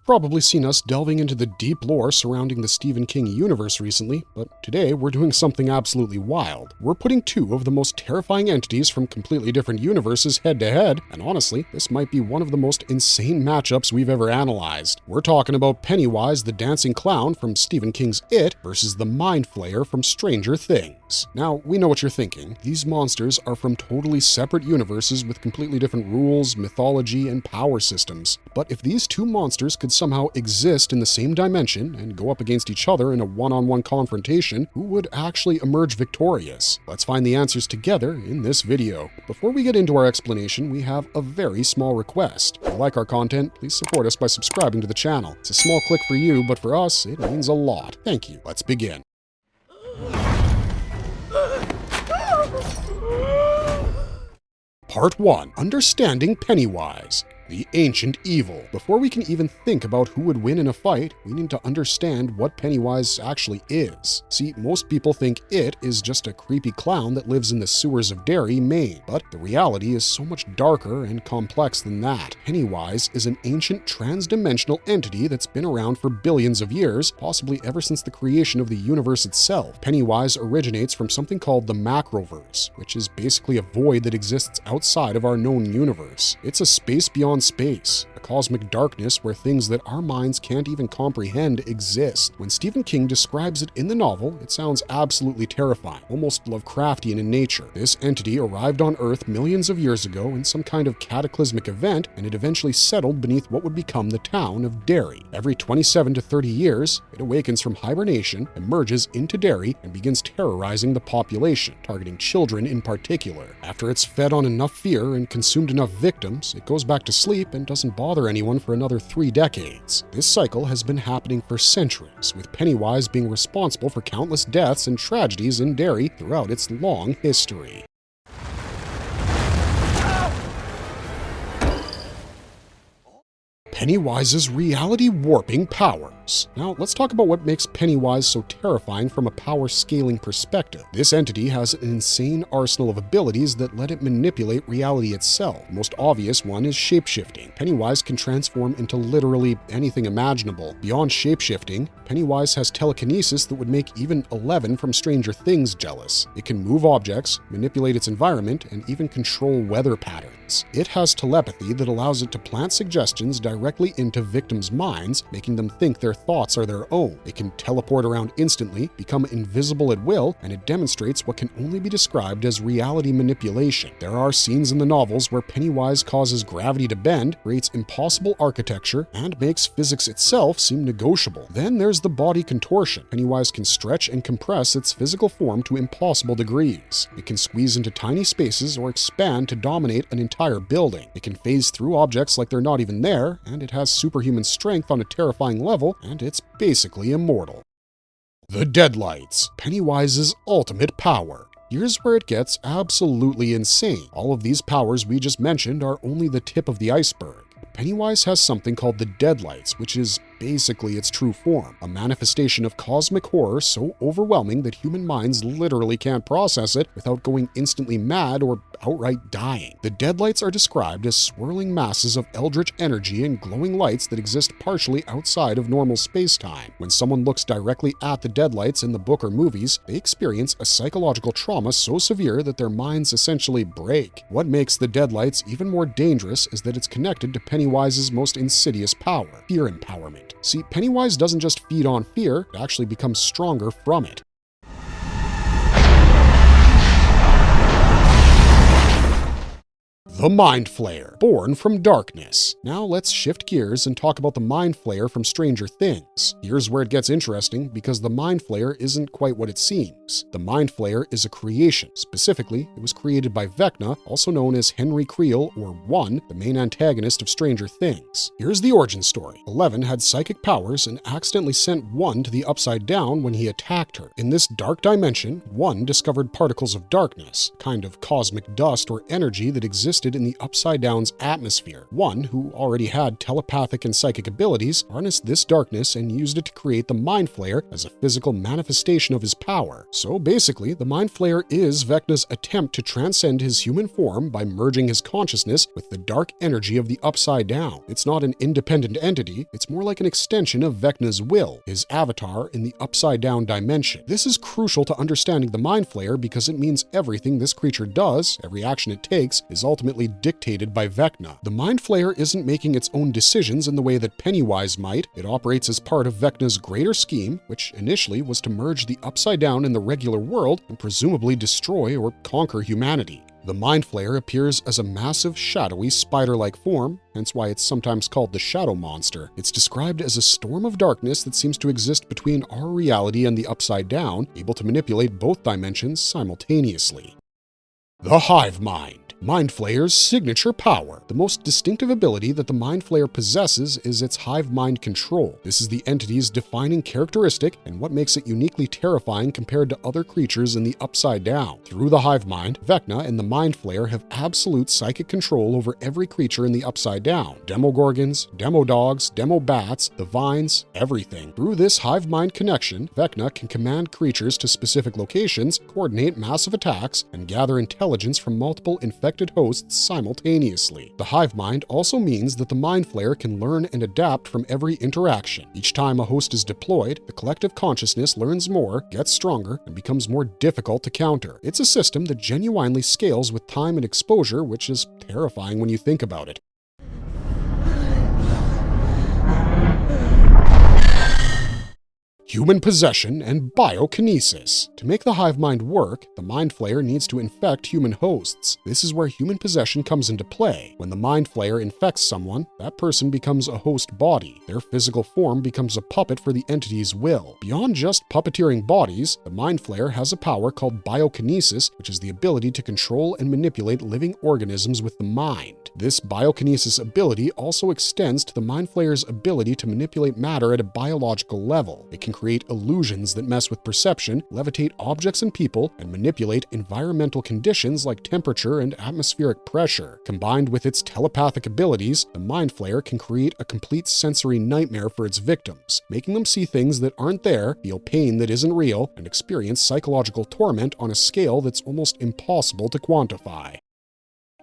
probably seen us delving into the deep lore surrounding the Stephen King universe recently, but today we're doing something absolutely wild. We're putting two of the most terrifying entities from completely different universes head to head, and honestly, this might be one of the most insane matchups we've ever analyzed. We're talking about Pennywise the Dancing Clown from Stephen King's It versus the Mind Flayer from Stranger Things. Now, we know what you're thinking. These monsters are from totally separate universes with completely different rules, mythology, and power systems. But if these two monsters could somehow exist in the same dimension and go up against each other in a one-on-one confrontation, who would actually emerge victorious? Let's find the answers together in this video. Before we get into our explanation, we have a very small request. If you like our content, please support us by subscribing to the channel. It's a small click for you, but for us, it means a lot. Thank you. Let's begin. Part 1. Understanding Pennywise, the ancient evil. Before we can even think about who would win in a fight, we need to understand what Pennywise actually is. See, most people think It is just a creepy clown that lives in the sewers of Derry, Maine, but the reality is so much darker and complex than that. Pennywise is an ancient trans-dimensional entity that's been around for billions of years, possibly ever since the creation of the universe itself. Pennywise originates from something called the Macroverse, which is basically a void that exists outside of our known universe. It's a space beyond space, a cosmic darkness where things that our minds can't even comprehend exist. When Stephen King describes it in the novel, it sounds absolutely terrifying, almost Lovecraftian in nature. This entity arrived on Earth millions of years ago in some kind of cataclysmic event, and it eventually settled beneath what would become the town of Derry. Every 27 to 30 years, it awakens from hibernation, emerges into Derry, and begins terrorizing the population, targeting children in particular. After it's fed on enough fear and consumed enough victims, it goes back to sleep and doesn't bother anyone for another 3 decades. This cycle has been happening for centuries, with Pennywise being responsible for countless deaths and tragedies in Derry throughout its long history. Pennywise's reality-warping powers. Now, let's talk about what makes Pennywise so terrifying from a power-scaling perspective. This entity has an insane arsenal of abilities that let it manipulate reality itself. The most obvious one is shapeshifting. Pennywise can transform into literally anything imaginable. Beyond shapeshifting, Pennywise has telekinesis that would make even Eleven from Stranger Things jealous. It can move objects, manipulate its environment, and even control weather patterns. It has telepathy that allows it to plant suggestions directly into victims' minds, making them think their thoughts are their own. It can teleport around instantly, become invisible at will, and it demonstrates what can only be described as reality manipulation. There are scenes in the novels where Pennywise causes gravity to bend, creates impossible architecture, and makes physics itself seem negotiable. Then there's the body contortion. Pennywise can stretch and compress its physical form to impossible degrees. It can squeeze into tiny spaces or expand to dominate an entire building. It can phase through objects like they're not even there, and it has superhuman strength on a terrifying level, and it's basically immortal. The Deadlights, Pennywise's ultimate power. Here's where it gets absolutely insane. All of these powers we just mentioned are only the tip of the iceberg. Pennywise has something called the Deadlights, which is basically its true form, a manifestation of cosmic horror so overwhelming that human minds literally can't process it without going instantly mad or outright dying. The Deadlights are described as swirling masses of eldritch energy and glowing lights that exist partially outside of normal space-time. When someone looks directly at the Deadlights in the book or movies, they experience a psychological trauma so severe that their minds essentially break. What makes the Deadlights even more dangerous is that it's connected to Pennywise's most insidious power, fear empowerment. See, Pennywise doesn't just feed on fear, it actually becomes stronger from it. The Mind Flayer, born from darkness. Now let's shift gears and talk about the Mind Flayer from Stranger Things. Here's where it gets interesting because the Mind Flayer isn't quite what it seems. The Mind Flayer is a creation. Specifically, it was created by Vecna, also known as Henry Creel, or One, the main antagonist of Stranger Things. Here's the origin story. Eleven had psychic powers and accidentally sent One to the Upside Down when he attacked her. In this dark dimension, One discovered particles of darkness, a kind of cosmic dust or energy that existed existed in the Upside Down's atmosphere. One, who already had telepathic and psychic abilities, harnessed this darkness and used it to create the Mind Flayer as a physical manifestation of his power. So basically, the Mind Flayer is Vecna's attempt to transcend his human form by merging his consciousness with the dark energy of the Upside Down. It's not an independent entity, it's more like an extension of Vecna's will, his avatar in the Upside Down dimension. This is crucial to understanding the Mind Flayer because it means everything this creature does, every action it takes, is ultimately dictated by Vecna. The Mind Flayer isn't making its own decisions in the way that Pennywise might. It operates as part of Vecna's greater scheme, which initially was to merge the Upside Down in the regular world and presumably destroy or conquer humanity. The Mind Flayer appears as a massive, shadowy, spider-like form, hence why it's sometimes called the Shadow Monster. It's described as a storm of darkness that seems to exist between our reality and the Upside Down, able to manipulate both dimensions simultaneously. The Hive Mind. Mind Flayer's signature power. The most distinctive ability that the Mind Flayer possesses is its hive mind control. This is the entity's defining characteristic and what makes it uniquely terrifying compared to other creatures in the Upside Down. Through the hive mind, Vecna and the Mind Flayer have absolute psychic control over every creature in the Upside Down. Demogorgons, Demodogs, Demobats, the vines, everything. Through this hive mind connection, Vecna can command creatures to specific locations, coordinate massive attacks, and gather intelligence from multiple infected hosts simultaneously. The hive mind also means that the Mind Flayer can learn and adapt from every interaction. Each time a host is deployed, the collective consciousness learns more, gets stronger, and becomes more difficult to counter. It's a system that genuinely scales with time and exposure, which is terrifying when you think about it. Human possession and biokinesis. To make the hive mind work, the Mind Flayer needs to infect human hosts. This is where human possession comes into play. When the Mind Flayer infects someone, that person becomes a host body. Their physical form becomes a puppet for the entity's will. Beyond just puppeteering bodies, the Mind Flayer has a power called biokinesis, which is the ability to control and manipulate living organisms with the mind. This biokinesis ability also extends to the Mind Flayer's ability to manipulate matter at a biological level. It can create illusions that mess with perception, levitate objects and people, and manipulate environmental conditions like temperature and atmospheric pressure. Combined with its telepathic abilities, the Mind Flayer can create a complete sensory nightmare for its victims, making them see things that aren't there, feel pain that isn't real, and experience psychological torment on a scale that's almost impossible to quantify.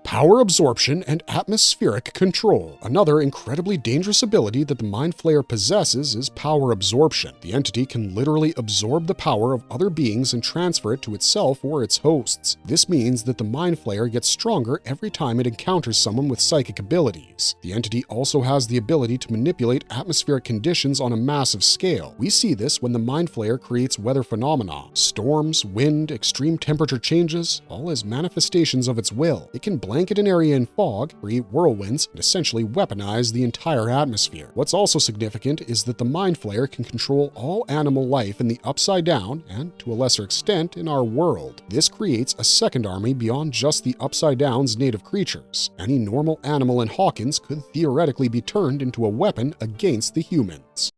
Power absorption and atmospheric control. Another incredibly dangerous ability that the Mind Flayer possesses is power absorption. The entity can literally absorb the power of other beings and transfer it to itself or its hosts. This means that the Mind Flayer gets stronger every time it encounters someone with psychic abilities. The entity also has the ability to manipulate atmospheric conditions on a massive scale. We see this when the Mind Flayer creates weather phenomena. Storms, wind, extreme temperature changes, all as manifestations of its will. It can blanket an area in fog, create whirlwinds, and essentially weaponize the entire atmosphere. What's also significant is that the Mind Flayer can control all animal life in the Upside Down and, to a lesser extent, in our world. This creates a second army beyond just the Upside Down's native creatures. Any normal animal in Hawkins could theoretically be turned into a weapon against the humans.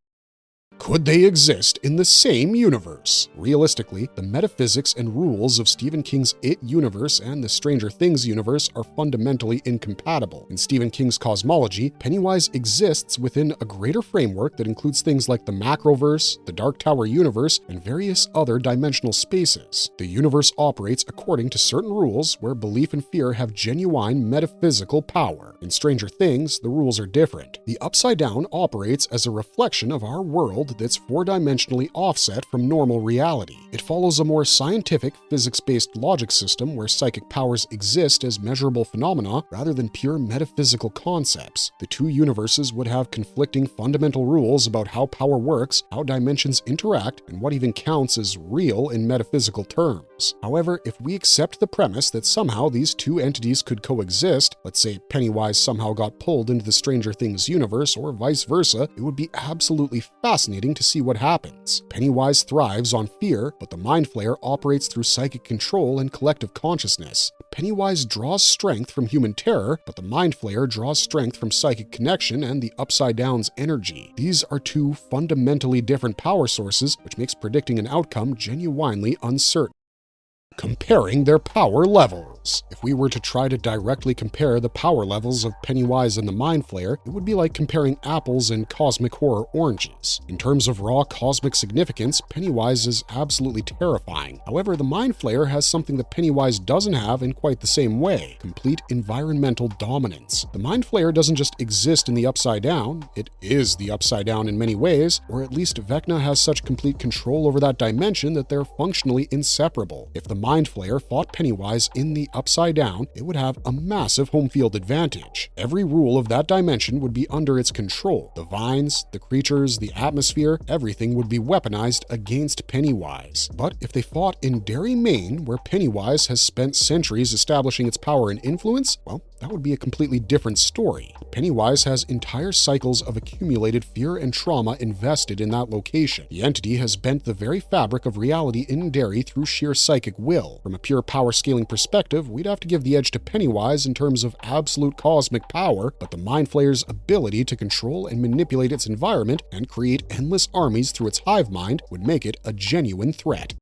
Could they exist in the same universe? Realistically, the metaphysics and rules of Stephen King's It universe and the Stranger Things universe are fundamentally incompatible. In Stephen King's cosmology, Pennywise exists within a greater framework that includes things like the Macroverse, the Dark Tower universe, and various other dimensional spaces. The universe operates according to certain rules where belief and fear have genuine metaphysical power. In Stranger Things, the rules are different. The Upside Down operates as a reflection of our world that's four-dimensionally offset from normal reality. It follows a more scientific, physics-based logic system where psychic powers exist as measurable phenomena rather than pure metaphysical concepts. The two universes would have conflicting fundamental rules about how power works, how dimensions interact, and what even counts as real in metaphysical terms. However, if we accept the premise that somehow these two entities could coexist, let's say Pennywise somehow got pulled into the Stranger Things universe or vice versa, it would be absolutely fascinating to see what happens. Pennywise thrives on fear, but the Mind Flayer operates through psychic control and collective consciousness. Pennywise draws strength from human terror, but the Mind Flayer draws strength from psychic connection and the Upside Down's energy. These are two fundamentally different power sources, which makes predicting an outcome genuinely uncertain. Comparing their power levels. levels. If we were to try to directly compare the power levels of Pennywise and the Mind Flayer, it would be like comparing apples and cosmic horror oranges. In terms of raw cosmic significance, Pennywise is absolutely terrifying. However, the Mind Flayer has something that Pennywise doesn't have in quite the same way: complete environmental dominance. The Mind Flayer doesn't just exist in the Upside Down, it is the Upside Down in many ways, or at least Vecna has such complete control over that dimension that they're functionally inseparable. If the Mind Flayer fought Pennywise in the Upside Down, it would have a massive home field advantage. Every rule of that dimension would be under its control. The vines, the creatures, the atmosphere, everything would be weaponized against Pennywise. But if they fought in Derry, Maine, where Pennywise has spent centuries establishing its power and influence, well, that would be a completely different story. Pennywise has entire cycles of accumulated fear and trauma invested in that location. The entity has bent the very fabric of reality in Derry through sheer psychic will. From a pure power scaling perspective, we'd have to give the edge to Pennywise in terms of absolute cosmic power, but the Mind Flayer's ability to control and manipulate its environment and create endless armies through its hive mind would make it a genuine threat.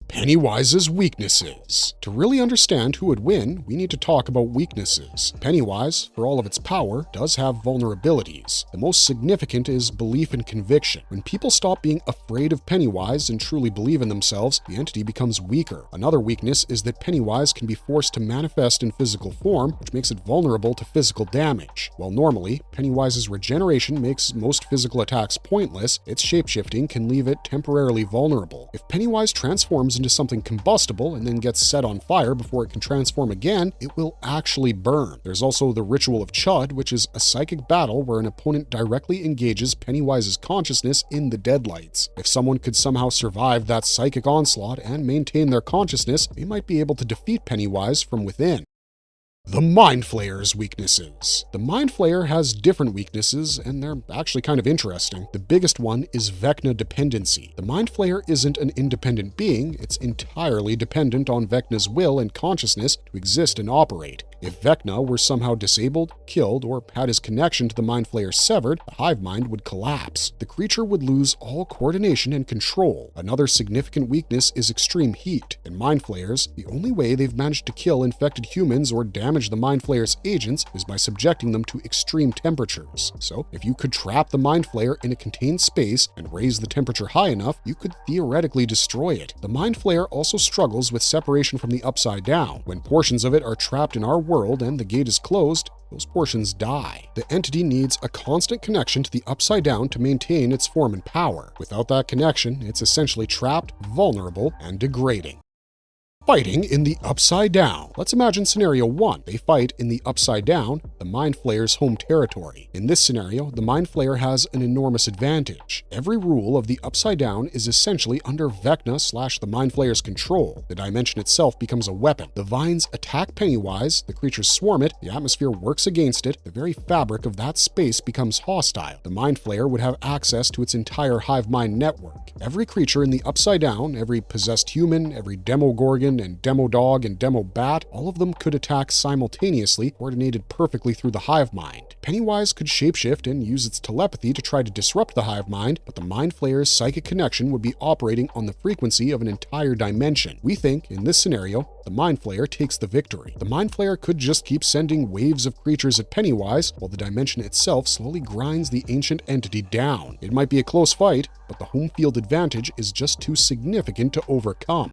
Pennywise's weaknesses. To really understand who would win, we need to talk about weaknesses. Pennywise, for all of its power, does have vulnerabilities. The most significant is belief and conviction. When people stop being afraid of Pennywise and truly believe in themselves, the entity becomes weaker. Another weakness is that Pennywise can be forced to manifest in physical form, which makes it vulnerable to physical damage. While normally, Pennywise's regeneration makes most physical attacks pointless, its shapeshifting can leave it temporarily vulnerable. If Pennywise transforms into something combustible and then gets set on fire before it can transform again, it will actually burn. There's also the Ritual of Chud, which is a psychic battle where an opponent directly engages Pennywise's consciousness in the Deadlights. If someone could somehow survive that psychic onslaught and maintain their consciousness, they might be able to defeat Pennywise from within. The Mind Flayer's weaknesses. The Mind Flayer has different weaknesses, and they're actually kind of interesting. The biggest one is Vecna dependency. The Mind Flayer isn't an independent being, it's entirely dependent on Vecna's will and consciousness to exist and operate. If Vecna were somehow disabled, killed, or had his connection to the Mind Flayer severed, the hive mind would collapse. The creature would lose all coordination and control. Another significant weakness is extreme heat. In Mind Flayers, the only way they've managed to kill infected humans or damage the Mind Flayer's agents is by subjecting them to extreme temperatures. So, if you could trap the Mind Flayer in a contained space and raise the temperature high enough, you could theoretically destroy it. The Mind Flayer also struggles with separation from the Upside Down. When portions of it are trapped in our world and the gate is closed, those portions die. The entity needs a constant connection to the Upside Down to maintain its form and power. Without that connection, it's essentially trapped, vulnerable, and degrading. Fighting in the Upside Down. Let's imagine scenario 1. They fight in the Upside Down, the Mind Flayer's home territory. In this scenario, the Mind Flayer has an enormous advantage. Every rule of the Upside Down is essentially under Vecna / the Mind Flayer's control. The dimension itself becomes a weapon. The vines attack Pennywise, the creatures swarm it, the atmosphere works against it, the very fabric of that space becomes hostile. The Mind Flayer would have access to its entire hive mind network. Every creature in the Upside Down, every possessed human, every Demogorgon and Demodog and Demobat, all of them could attack simultaneously, coordinated perfectly through the hive mind. Pennywise could shapeshift and use its telepathy to try to disrupt the hive mind, but the Mind Flayer's psychic connection would be operating on the frequency of an entire dimension. We think, in this scenario, the Mind Flayer takes the victory. The Mind Flayer could just keep sending waves of creatures at Pennywise, while the dimension itself slowly grinds the ancient entity down. It might be a close fight, but the home field advantage is just too significant to overcome.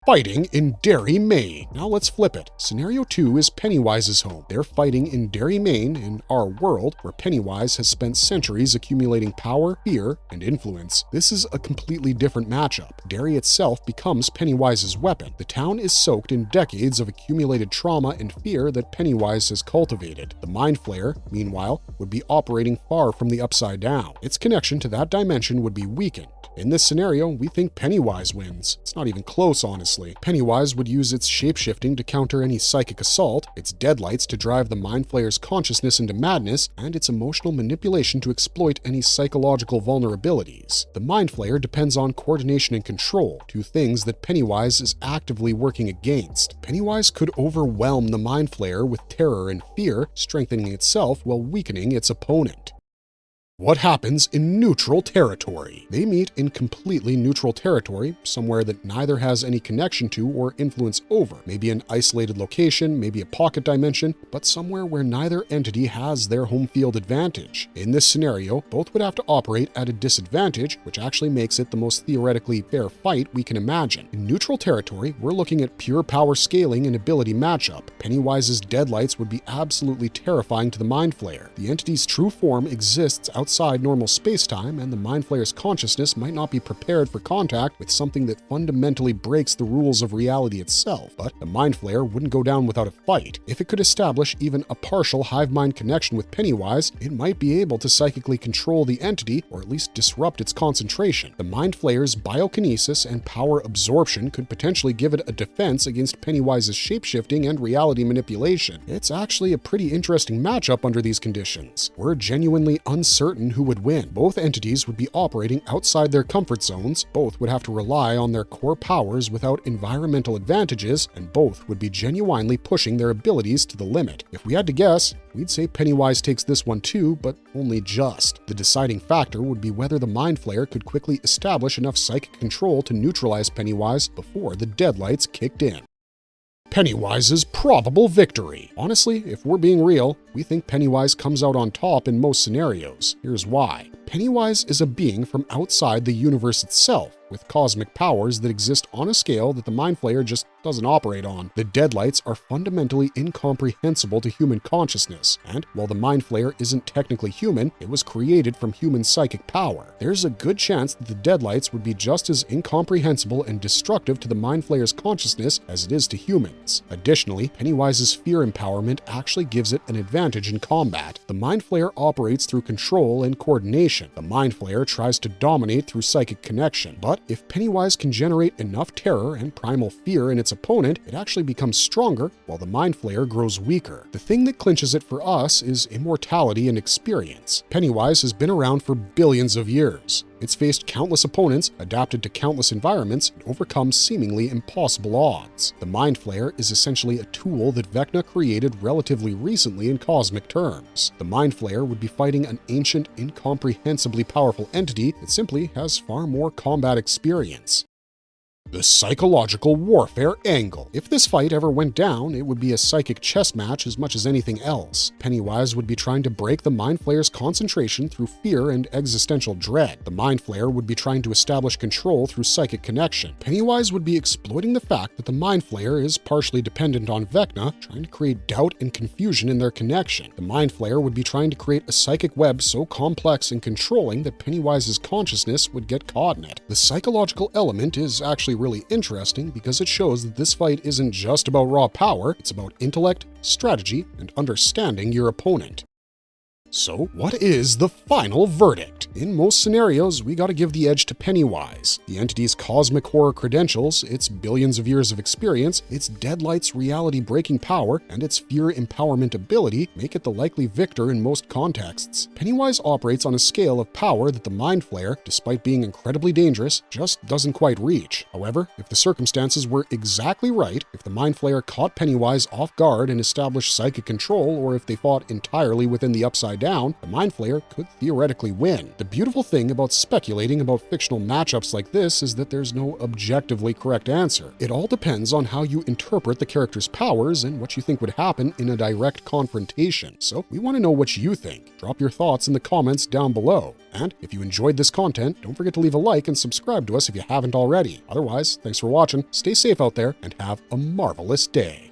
Fighting in Derry, Maine. Now let's flip it. Scenario 2 is Pennywise's home. They're fighting in Derry, Maine, in our world, where Pennywise has spent centuries accumulating power, fear, and influence. This is a completely different matchup. Derry itself becomes Pennywise's weapon. The town is soaked in decades of accumulated trauma and fear that Pennywise has cultivated. The Mind Flayer, meanwhile, would be operating far from the Upside Down. Its connection to that dimension would be weakened. In this scenario, we think Pennywise wins. It's not even close, honestly. Pennywise would use its shapeshifting to counter any psychic assault, its Deadlights to drive the Mind Flayer's consciousness into madness, and its emotional manipulation to exploit any psychological vulnerabilities. The Mind Flayer depends on coordination and control, two things that Pennywise is actively working against. Pennywise could overwhelm the Mind Flayer with terror and fear, strengthening itself while weakening its opponent. What happens in neutral territory? They meet in completely neutral territory, somewhere that neither has any connection to or influence over. Maybe an isolated location, maybe a pocket dimension, but somewhere where neither entity has their home field advantage. In this scenario, both would have to operate at a disadvantage, which actually makes it the most theoretically fair fight we can imagine. In neutral territory, we're looking at pure power scaling and ability matchup. Pennywise's Deadlights would be absolutely terrifying to the Mind Flayer. The entity's true form exists outside normal space-time, and the Mind Flayer's consciousness might not be prepared for contact with something that fundamentally breaks the rules of reality itself. But the Mind Flayer wouldn't go down without a fight. If it could establish even a partial hive-mind connection with Pennywise, it might be able to psychically control the entity or at least disrupt its concentration. The Mind Flayer's biokinesis and power absorption could potentially give it a defense against Pennywise's shapeshifting and reality manipulation. It's actually a pretty interesting matchup under these conditions. We're genuinely uncertain who would win. Both entities would be operating outside their comfort zones, both would have to rely on their core powers without environmental advantages, and both would be genuinely pushing their abilities to the limit. If we had to guess, we'd say Pennywise takes this one too, but only just. The deciding factor would be whether the Mind Flayer could quickly establish enough psychic control to neutralize Pennywise before the Deadlights kicked in. Pennywise's probable victory. Honestly, if we're being real, we think Pennywise comes out on top in most scenarios. Here's why. Pennywise is a being from outside the universe itself, with cosmic powers that exist on a scale that the Mind Flayer just doesn't operate on. The Deadlights are fundamentally incomprehensible to human consciousness, and while the Mind Flayer isn't technically human, it was created from human psychic power. There's a good chance that the Deadlights would be just as incomprehensible and destructive to the Mind Flayer's consciousness as it is to humans. Additionally, Pennywise's fear empowerment actually gives it an advantage in combat. The Mind Flayer operates through control and coordination. The Mind Flayer tries to dominate through psychic connection, but if Pennywise can generate enough terror and primal fear in its opponent, it actually becomes stronger while the Mind Flayer grows weaker. The thing that clinches it for us is immortality and experience. Pennywise has been around for billions of years. It's faced countless opponents, adapted to countless environments, and overcome seemingly impossible odds. The Mind Flayer is essentially a tool that Vecna created relatively recently in cosmic terms. The Mind Flayer would be fighting an ancient, incomprehensibly powerful entity that simply has far more combat experience. The psychological warfare angle. If this fight ever went down, it would be a psychic chess match as much as anything else. Pennywise would be trying to break the Mind Flayer's concentration through fear and existential dread. The Mind Flayer would be trying to establish control through psychic connection. Pennywise would be exploiting the fact that the Mind Flayer is partially dependent on Vecna, trying to create doubt and confusion in their connection. The Mind Flayer would be trying to create a psychic web so complex and controlling that Pennywise's consciousness would get caught in it. The psychological element is actually really interesting because it shows that this fight isn't just about raw power, it's about intellect, strategy, and understanding your opponent. So, what is the final verdict? In most scenarios, we gotta give the edge to Pennywise. The entity's cosmic horror credentials, its billions of years of experience, its Deadlights reality-breaking power, and its fear empowerment ability make it the likely victor in most contexts. Pennywise operates on a scale of power that the Mind Flayer, despite being incredibly dangerous, just doesn't quite reach. However, if the circumstances were exactly right, if the Mind Flayer caught Pennywise off guard and established psychic control, or if they fought entirely within the Upside Down, the Mind Flayer could theoretically win. The beautiful thing about speculating about fictional matchups like this is that there's no objectively correct answer. It all depends on how you interpret the character's powers and what you think would happen in a direct confrontation. So we want to know what you think. Drop your thoughts in the comments down below. And if you enjoyed this content, don't forget to leave a like and subscribe to us if you haven't already. Otherwise, thanks for watching, stay safe out there, and have a marvelous day.